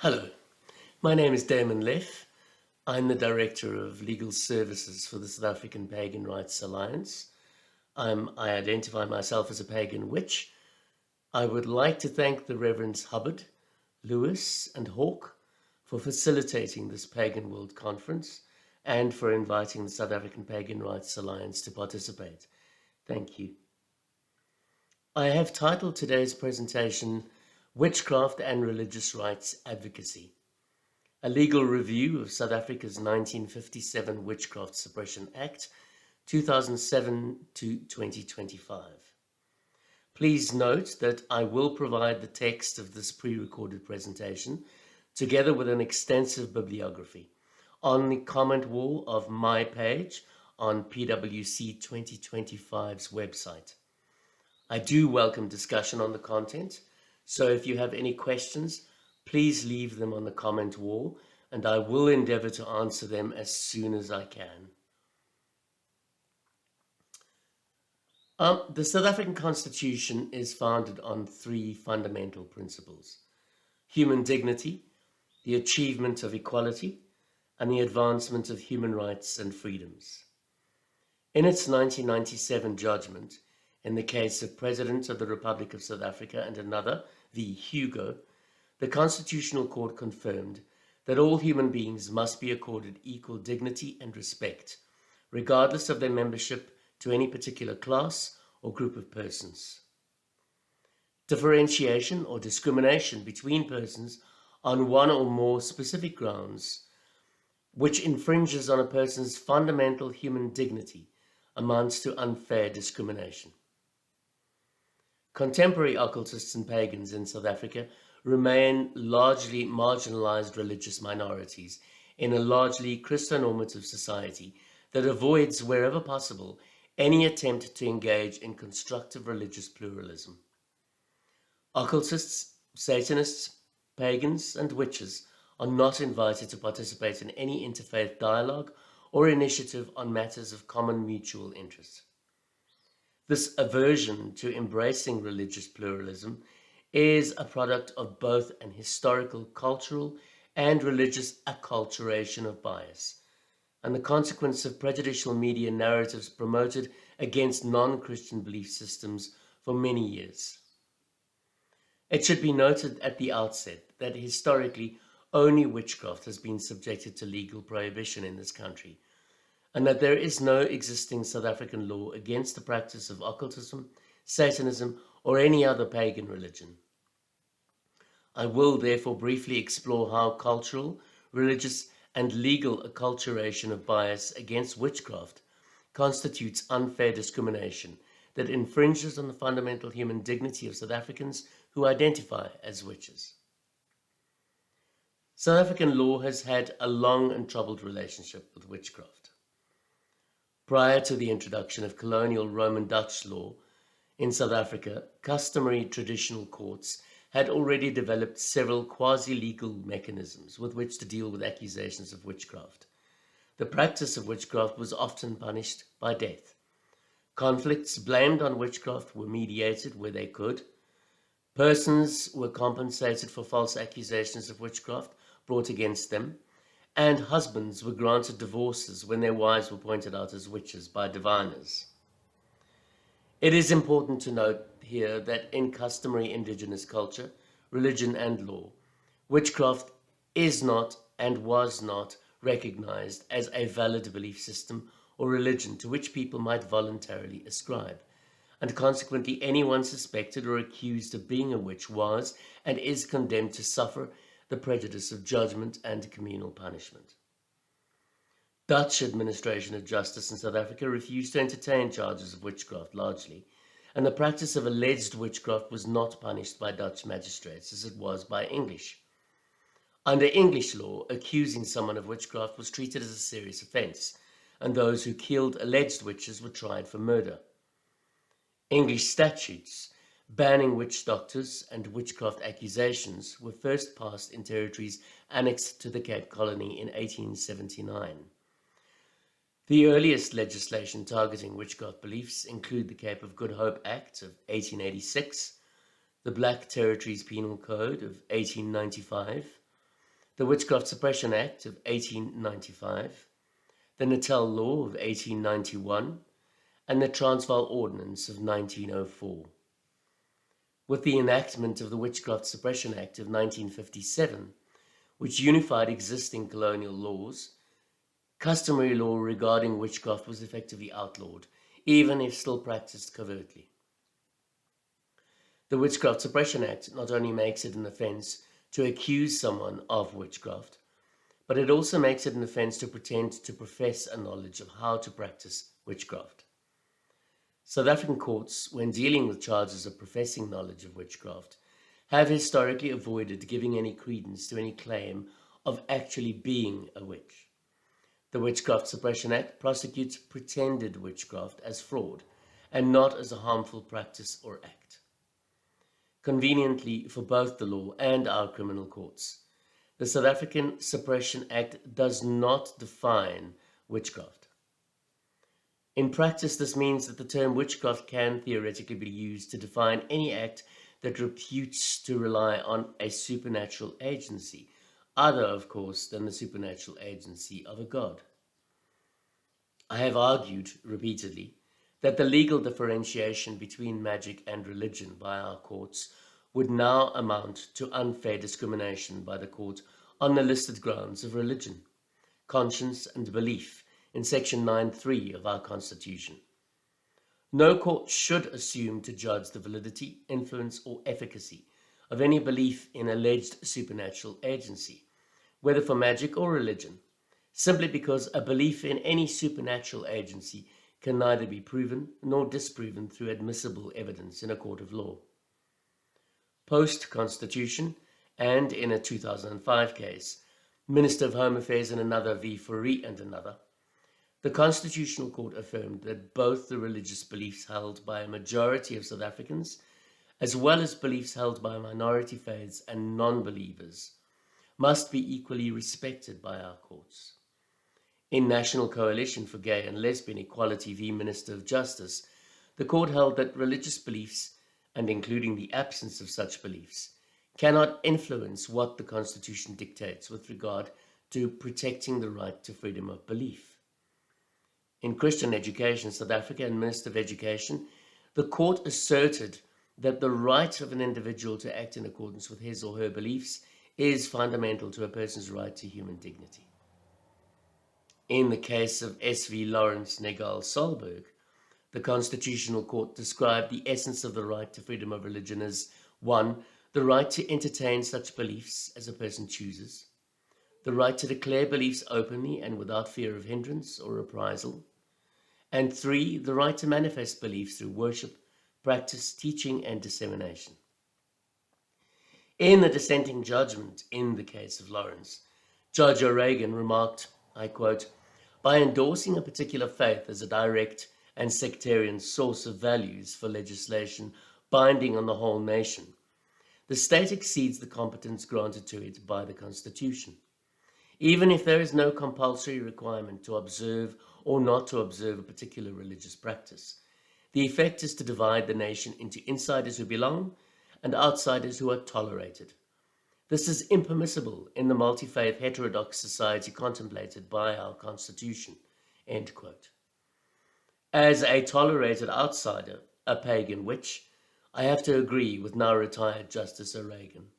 Hello, my name is Damon Leff. I'm the Director of Legal Services for the South African Pagan Rights Alliance. I identify myself as a pagan witch. I would like to thank the Reverends Hubbard, Lewis, and Hawke for facilitating this Pagan World Conference and for inviting the South African Pagan Rights Alliance to participate. Thank you. I have titled today's presentation Witchcraft and Religious Rights Advocacy, a legal review of South Africa's 1957 Witchcraft Suppression Act, 2007 to 2025. Please note that I will provide the text of this pre-recorded presentation together with an extensive bibliography on the comment wall of my page on PwC 2025's website. I do welcome discussion on the content, so if you have any questions, please leave them on the comment wall and I will endeavor to answer them as soon as I can. The South African Constitution is founded on three fundamental principles: human dignity, the achievement of equality, and the advancement of human rights and freedoms. In its 1997 judgment, in the case of President of the Republic of South Africa and another, v. Hugo, the Constitutional Court confirmed that all human beings must be accorded equal dignity and respect, regardless of their membership to any particular class or group of persons. Differentiation or discrimination between persons on one or more specific grounds which infringes on a person's fundamental human dignity amounts to unfair discrimination. Contemporary occultists and pagans in South Africa remain largely marginalized religious minorities in a largely Christonormative society that avoids, wherever possible, any attempt to engage in constructive religious pluralism. Occultists, Satanists, pagans, and witches are not invited to participate in any interfaith dialogue or initiative on matters of common mutual interest. This aversion to embracing religious pluralism is a product of both an historical, cultural, and religious acculturation of bias, and the consequence of prejudicial media narratives promoted against non-Christian belief systems for many years. It should be noted at the outset that historically only witchcraft has been subjected to legal prohibition in this country, and that there is no existing South African law against the practice of occultism, Satanism, or any other pagan religion. I will therefore briefly explore how cultural, religious, and legal acculturation of bias against witchcraft constitutes unfair discrimination that infringes on the fundamental human dignity of South Africans who identify as witches. South African law has had a long and troubled relationship with witchcraft. Prior to the introduction of colonial Roman Dutch law in South Africa, customary traditional courts had already developed several quasi-legal mechanisms with which to deal with accusations of witchcraft. The practice of witchcraft was often punished by death. Conflicts blamed on witchcraft were mediated where they could. Persons were compensated for false accusations of witchcraft brought against them, and husbands were granted divorces when their wives were pointed out as witches by diviners. It is important to note here that in customary indigenous culture, religion and law, witchcraft is not and was not recognized as a valid belief system or religion to which people might voluntarily ascribe, and consequently anyone suspected or accused of being a witch was and is condemned to suffer the prejudice of judgment and communal punishment. Dutch administration of justice in South Africa refused to entertain charges of witchcraft largely, and the practice of alleged witchcraft was not punished by Dutch magistrates as it was by English. Under English law, accusing someone of witchcraft was treated as a serious offence, and those who killed alleged witches were tried for murder. English statutes banning witch doctors and witchcraft accusations were first passed in territories annexed to the Cape Colony in 1879. The earliest legislation targeting witchcraft beliefs include the Cape of Good Hope Act of 1886, the Black Territories Penal Code of 1895, the Witchcraft Suppression Act of 1895, the Natal Law of 1891, and the Transvaal Ordinance of 1904. With the enactment of the Witchcraft Suppression Act of 1957, which unified existing colonial laws, customary law regarding witchcraft was effectively outlawed, even if still practiced covertly. The Witchcraft Suppression Act not only makes it an offence to accuse someone of witchcraft, but it also makes it an offence to pretend to profess a knowledge of how to practice witchcraft. South African courts, when dealing with charges of professing knowledge of witchcraft, have historically avoided giving any credence to any claim of actually being a witch. The Witchcraft Suppression Act prosecutes pretended witchcraft as fraud and not as a harmful practice or act. Conveniently for both the law and our criminal courts, the South African Suppression Act does not define witchcraft. In practice, this means that the term witchcraft can theoretically be used to define any act that reputes to rely on a supernatural agency, other, of course, than the supernatural agency of a god. I have argued repeatedly that the legal differentiation between magic and religion by our courts would now amount to unfair discrimination by the court on the listed grounds of religion, conscience, and belief in Section 9.3 of our Constitution. No court should assume to judge the validity, influence, or efficacy of any belief in alleged supernatural agency, whether for magic or religion, simply because a belief in any supernatural agency can neither be proven nor disproven through admissible evidence in a court of law. Post-Constitution, and in a 2005 case, Minister of Home Affairs in another v. Fourie and another, the Constitutional Court affirmed that both the religious beliefs held by a majority of South Africans, as well as beliefs held by minority faiths and non-believers, must be equally respected by our courts. In National Coalition for Gay and Lesbian Equality v. Minister of Justice, the court held that religious beliefs, and including the absence of such beliefs, cannot influence what the Constitution dictates with regard to protecting the right to freedom of belief. In Christian Education South Africa and Minister of Education, the court asserted that the right of an individual to act in accordance with his or her beliefs is fundamental to a person's right to human dignity. In the case of S.V. Lawrence Negal Solberg, the Constitutional Court described the essence of the right to freedom of religion as 1. The right to entertain such beliefs as a person chooses, the right to declare beliefs openly and without fear of hindrance or reprisal, and 3. The right to manifest beliefs through worship, practice, teaching, and dissemination. In the dissenting judgment in the case of Lawrence, Judge O'Regan remarked, I quote, "By endorsing a particular faith as a direct and sectarian source of values for legislation binding on the whole nation, the state exceeds the competence granted to it by the Constitution. Even if there is no compulsory requirement to observe or not to observe a particular religious practice, the effect is to divide the nation into insiders who belong and outsiders who are tolerated. This is impermissible in the multi-faith heterodox society contemplated by our Constitution." End quote. As a tolerated outsider, a pagan witch, I have to agree with now retired Justice O'Regan.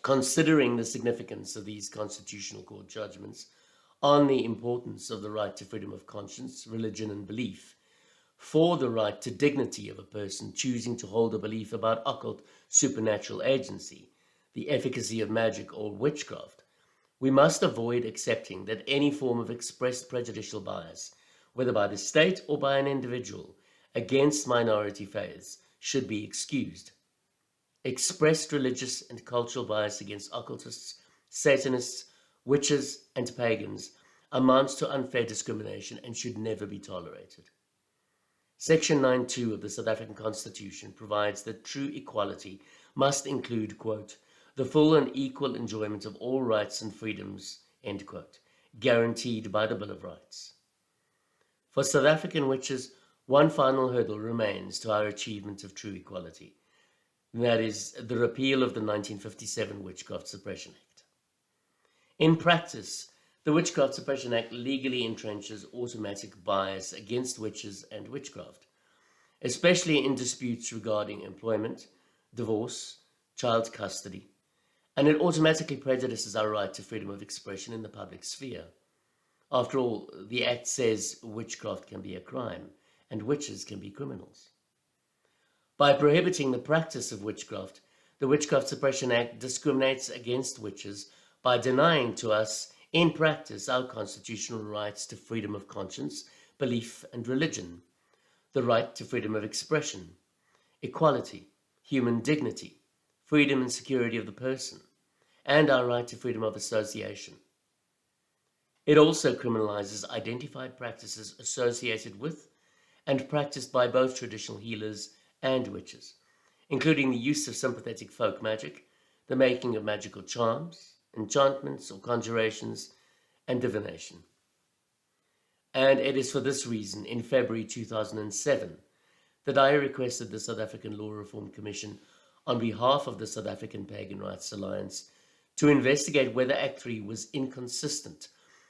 Considering the significance of these Constitutional Court judgments on the importance of the right to freedom of conscience, religion, and belief, for the right to dignity of a person choosing to hold a belief about occult supernatural agency, the efficacy of magic or witchcraft, we must avoid accepting that any form of expressed prejudicial bias, whether by the state or by an individual, against minority faiths should be excused. Expressed religious and cultural bias against occultists, Satanists, witches, and pagans amounts to unfair discrimination and should never be tolerated. Section 9.2 of the South African Constitution provides that true equality must include, quote, "the full and equal enjoyment of all rights and freedoms," end quote, guaranteed by the Bill of Rights. For South African witches, one final hurdle remains to our achievement of true equality. that is, the repeal of the 1957 Witchcraft Suppression Act. In practice, the Witchcraft Suppression Act legally entrenches automatic bias against witches and witchcraft, especially in disputes regarding employment, divorce, child custody, and it automatically prejudices our right to freedom of expression in the public sphere. After all, the Act says witchcraft can be a crime and witches can be criminals. By prohibiting the practice of witchcraft, the Witchcraft Suppression Act discriminates against witches by denying to us, in practice, our constitutional rights to freedom of conscience, belief, and religion, the right to freedom of expression, equality, human dignity, freedom and security of the person, and our right to freedom of association. It also criminalizes identified practices associated with and practiced by both traditional healers and witches, including the use of sympathetic folk magic, the making of magical charms, enchantments or conjurations, and divination. And it is for this reason, in February 2007, that I requested the South African Law Reform Commission, on behalf of the South African Pagan Rights Alliance, to investigate whether Act 3 was inconsistent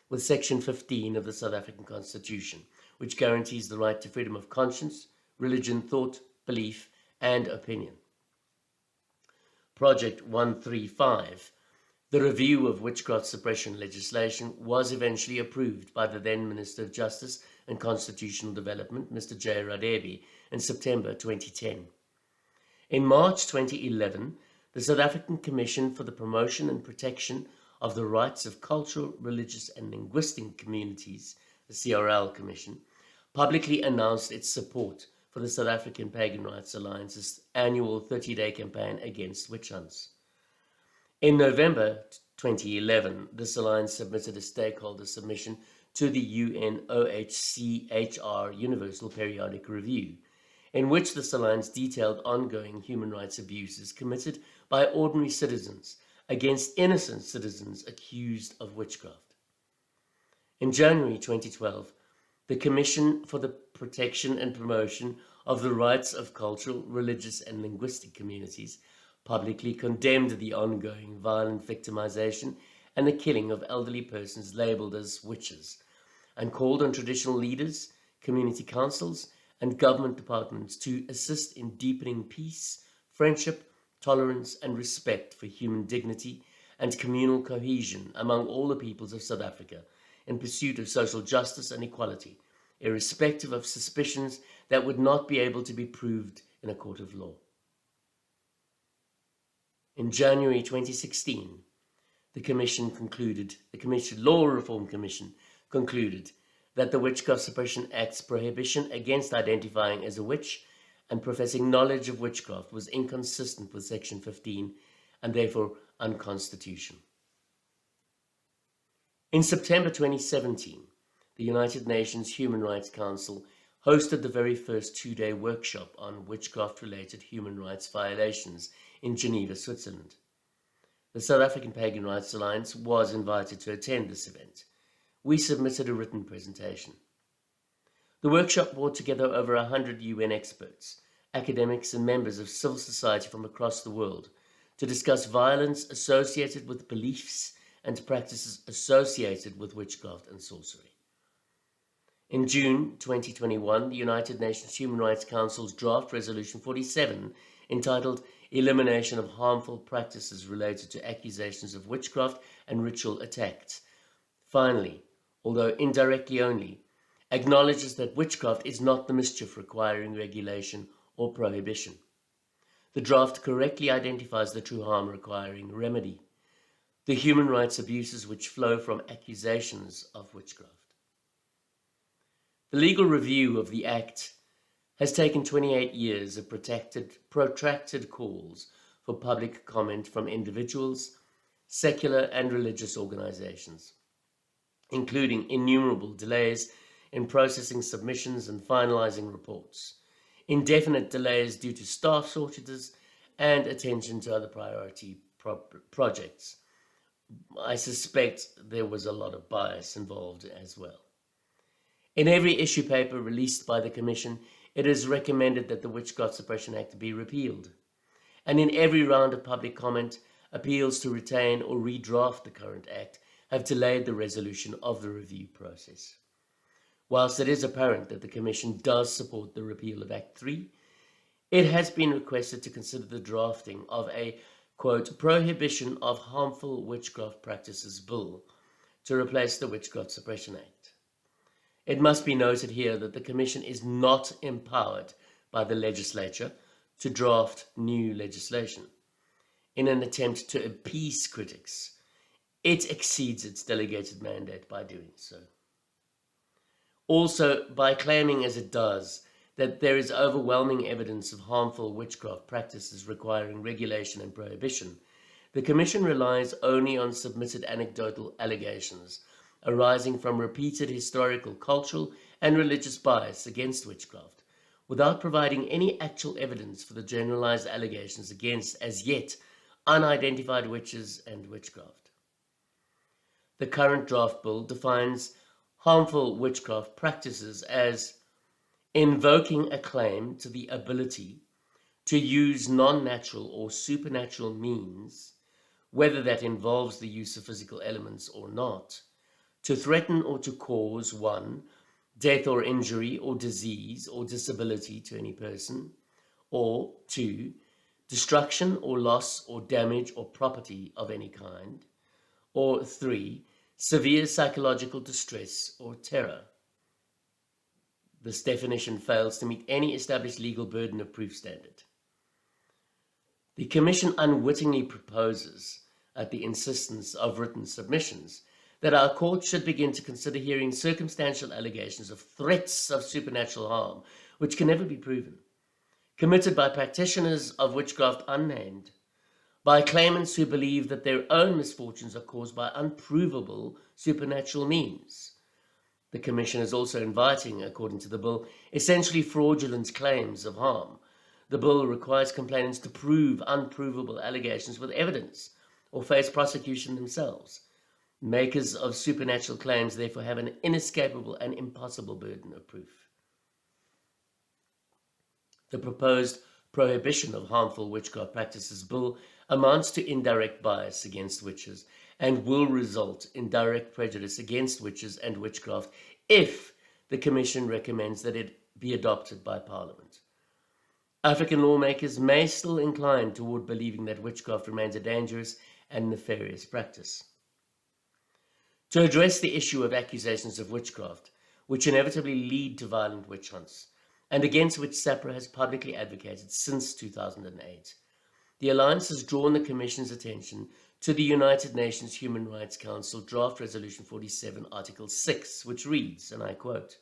with Section 15 of the South African Constitution, which guarantees the right to freedom of conscience, religion, thought, belief, and opinion. Project 135, the review of witchcraft suppression legislation, was eventually approved by the then Minister of Justice and Constitutional Development, Mr. J. Radebe, in September 2010. In March 2011, the South African Commission for the Promotion and Protection of the Rights of Cultural, Religious and Linguistic Communities, the CRL Commission, publicly announced its support for the South African Pagan Rights Alliance's annual 30-day campaign against witch hunts. In November 2011, this alliance submitted a stakeholder submission to the UNOHCHR Universal Periodic Review, in which this alliance detailed ongoing human rights abuses committed by ordinary citizens against innocent citizens accused of witchcraft. In January 2012, the Commission for the Protection and Promotion of the Rights of Cultural, Religious and Linguistic Communities publicly condemned the ongoing violent victimization and the killing of elderly persons labeled as witches, and called on traditional leaders, community councils, and government departments to assist in deepening peace, friendship, tolerance, and respect for human dignity and communal cohesion among all the peoples of South Africa in pursuit of social justice and equality, irrespective of suspicions that would not be able to be proved in a court of law. In January 2016, the Law Reform Commission concluded that the Witchcraft Suppression Act's prohibition against identifying as a witch and professing knowledge of witchcraft was inconsistent with Section 15 and therefore unconstitutional. In September 2017, the United Nations Human Rights Council hosted the very first two-day workshop on witchcraft-related human rights violations in Geneva, Switzerland. The South African Pagan Rights Alliance was invited to attend this event. We submitted a written presentation. The workshop brought together over 100 UN experts, academics and members of civil society from across the world to discuss violence associated with beliefs and practices associated with witchcraft and sorcery. In June 2021, the United Nations Human Rights Council's draft Resolution 47, entitled Elimination of Harmful Practices Related to Accusations of Witchcraft and Ritual Attacks, finally, although indirectly only, acknowledges that witchcraft is not the mischief requiring regulation or prohibition. The draft correctly identifies the true harm requiring remedy, the human rights abuses which flow from accusations of witchcraft. The legal review of the Act has taken 28 years of protracted calls for public comment from individuals, secular and religious organizations, including innumerable delays in processing submissions and finalizing reports, indefinite delays due to staff shortages, and attention to other priority projects. I suspect there was a lot of bias involved as well. In every issue paper released by the Commission, it is recommended that the Witchcraft Suppression Act be repealed. and in every round of public comment, appeals to retain or redraft the current Act have delayed the resolution of the review process. Whilst it is apparent that the Commission does support the repeal of Act 3, it has been requested to consider the drafting of a, quote, prohibition of harmful witchcraft practices bill to replace the Witchcraft Suppression Act. It must be noted here that the Commission is not empowered by the legislature to draft new legislation. In an attempt to appease critics, it exceeds its delegated mandate by doing so. Also, by claiming as it does that there is overwhelming evidence of harmful witchcraft practices requiring regulation and prohibition, the Commission relies only on submitted anecdotal allegations arising from repeated historical, cultural, and religious bias against witchcraft, without providing any actual evidence for the generalized allegations against, as yet, unidentified witches and witchcraft. The current draft bill defines harmful witchcraft practices as invoking a claim to the ability to use non-natural or supernatural means, whether that involves the use of physical elements or not, to threaten or to cause 1. Death or injury or disease or disability to any person, or 2. Destruction or loss or damage or property of any kind, or 3. Severe psychological distress or terror. This definition fails to meet any established legal burden of proof standard. The Commission unwittingly proposes, at the insistence of written submissions, that our court should begin to consider hearing circumstantial allegations of threats of supernatural harm, which can never be proven, committed by practitioners of witchcraft unnamed, by claimants who believe that their own misfortunes are caused by unprovable supernatural means. The Commission is also inviting, according to the bill, essentially fraudulent claims of harm. The bill requires complainants to prove unprovable allegations with evidence or face prosecution themselves. Makers of supernatural claims therefore have an inescapable and impossible burden of proof. The proposed prohibition of harmful witchcraft practices bill amounts to indirect bias against witches and will result in direct prejudice against witches and witchcraft if the Commission recommends that it be adopted by Parliament. African lawmakers may still incline toward believing that witchcraft remains a dangerous and nefarious practice. To address the issue of accusations of witchcraft, which inevitably lead to violent witch hunts, and against which SAPRA has publicly advocated since 2008, the Alliance has drawn the Commission's attention to the United Nations Human Rights Council Draft Resolution 47, Article 6, which reads, and I quote,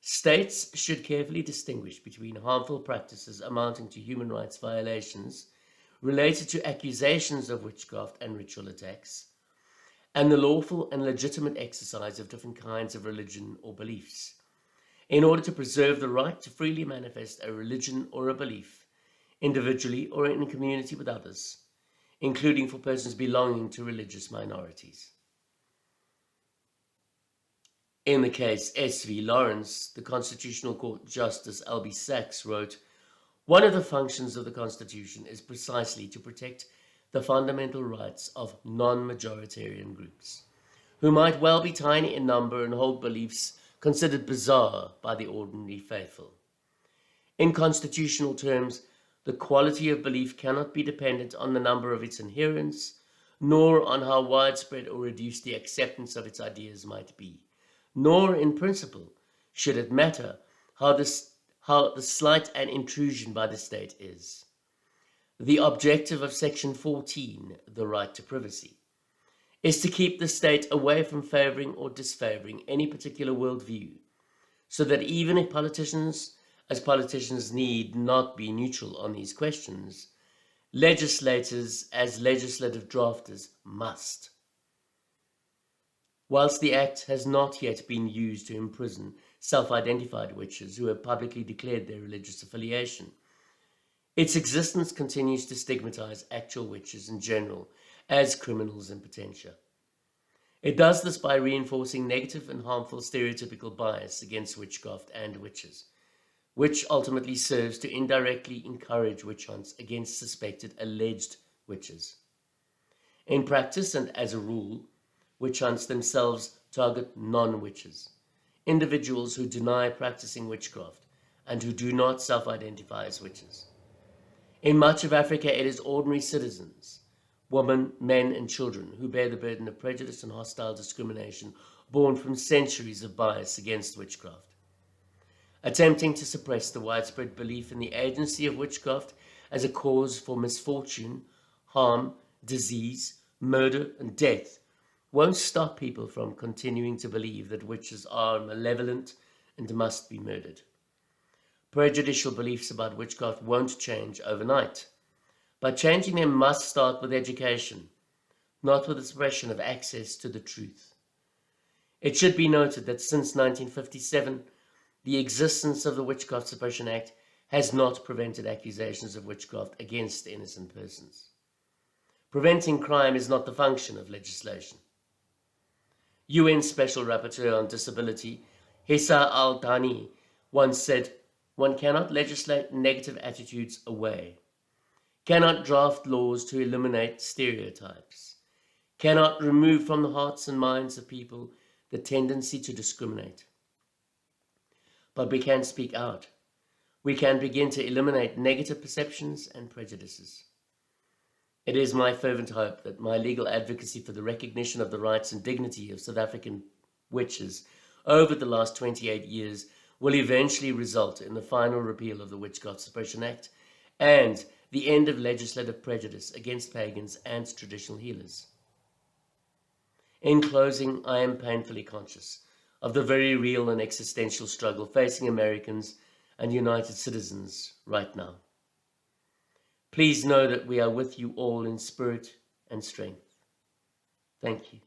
"States should carefully distinguish between harmful practices amounting to human rights violations related to accusations of witchcraft and ritual attacks, and the lawful and legitimate exercise of different kinds of religion or beliefs, in order to preserve the right to freely manifest a religion or a belief, individually or in community with others, including for persons belonging to religious minorities." In the case S.V. Lawrence, the Constitutional Court Justice Albie Sachs wrote, "One of the functions of the Constitution is precisely to protect the fundamental rights of non-majoritarian groups, who might well be tiny in number and hold beliefs considered bizarre by the ordinary faithful. In constitutional terms, the quality of belief cannot be dependent on the number of its adherents, nor on how widespread or reduced the acceptance of its ideas might be, nor in principle should it matter how the slight an intrusion by the state is. The objective of Section 14, the right to privacy, is to keep the state away from favouring or disfavouring any particular worldview, so that even if politicians need not be neutral on these questions, legislators as legislative drafters must. Whilst the Act has not yet been used to imprison self-identified witches who have publicly declared their religious affiliation, its existence continues to stigmatise actual witches in general as criminals in potentia. It does this by reinforcing negative and harmful stereotypical bias against witchcraft and witches, which ultimately serves to indirectly encourage witch hunts against suspected alleged witches. In practice and as a rule, witch hunts themselves target non-witches, individuals who deny practicing witchcraft and who do not self-identify as witches. In much of Africa, it is ordinary citizens, women, men, and children who bear the burden of prejudice and hostile discrimination born from centuries of bias against witchcraft. Attempting to suppress the widespread belief in the agency of witchcraft as a cause for misfortune, harm, disease, murder, and death won't stop people from continuing to believe that witches are malevolent and must be murdered. Prejudicial beliefs about witchcraft won't change overnight, but changing them must start with education, not with the suppression of access to the truth. It should be noted that since 1957, the existence of the Witchcraft Suppression Act has not prevented accusations of witchcraft against innocent persons. Preventing crime is not the function of legislation. UN Special Rapporteur on Disability, Hissa Al-Thani, once said, "One cannot legislate negative attitudes away, cannot draft laws to eliminate stereotypes, cannot remove from the hearts and minds of people the tendency to discriminate. But we can speak out. We can begin to eliminate negative perceptions and prejudices." It is my fervent hope that my legal advocacy for the recognition of the rights and dignity of South African witches over the last 28 years will eventually result in the final repeal of the Witchcraft Suppression Act and the end of legislative prejudice against pagans and traditional healers. In closing, I am painfully conscious of the very real and existential struggle facing Americans and United citizens right now. Please know that we are with you all in spirit and strength. Thank you.